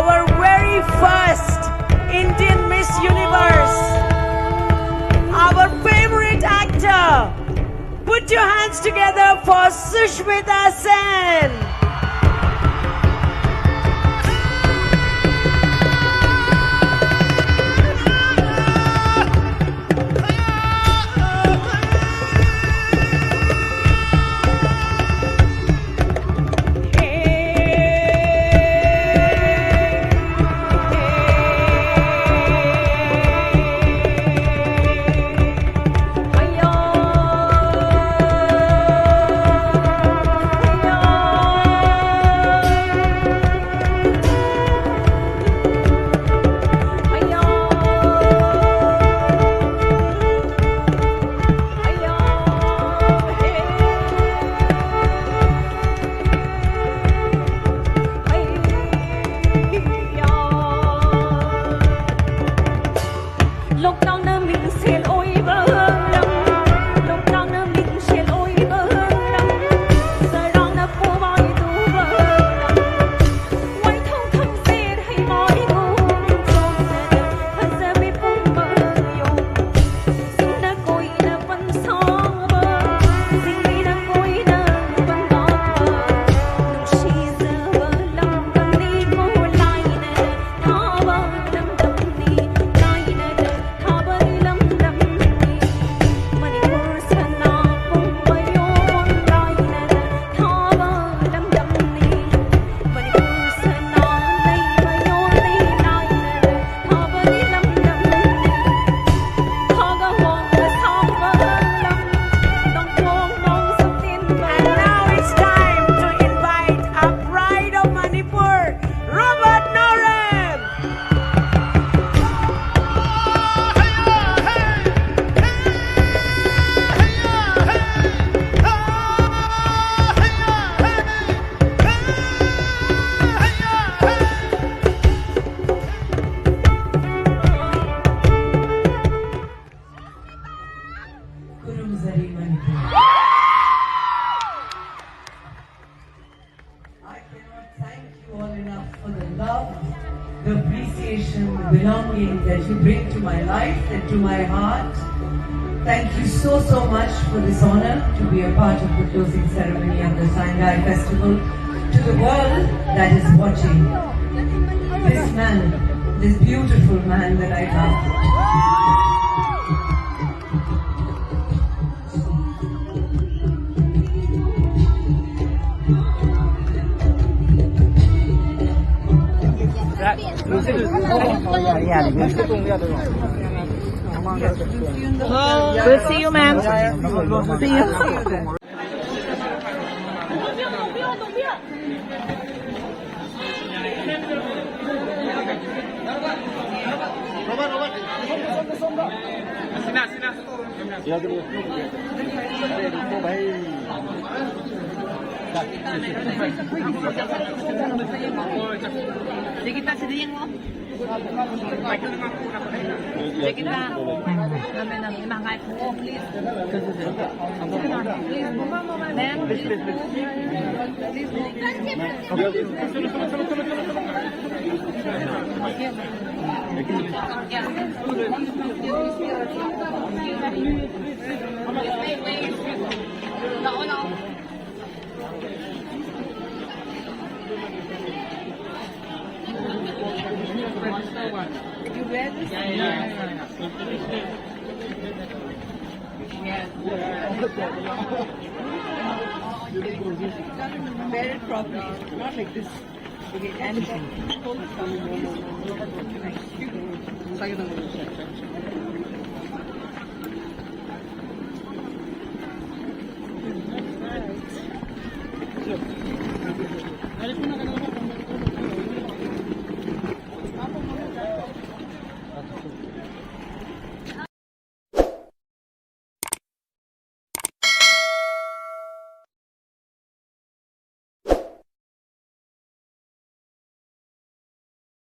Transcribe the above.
our very first Indian Miss Universe, our favorite actor. Put your hands together for Sushmita Sen. The appreciation, the belonging that you bring to my life and to my heart. Thank you so much for this honor to be a part of the closing ceremony of the Sangai Festival. To the world that is watching, this man, this beautiful man that I love. We'll see you, ma'am. See you. Kita sedih mo. Kita namin mga po, please. Please, ma'am, please. You read this? Yeah. Wear it properly, not like this. Okay, and hold it.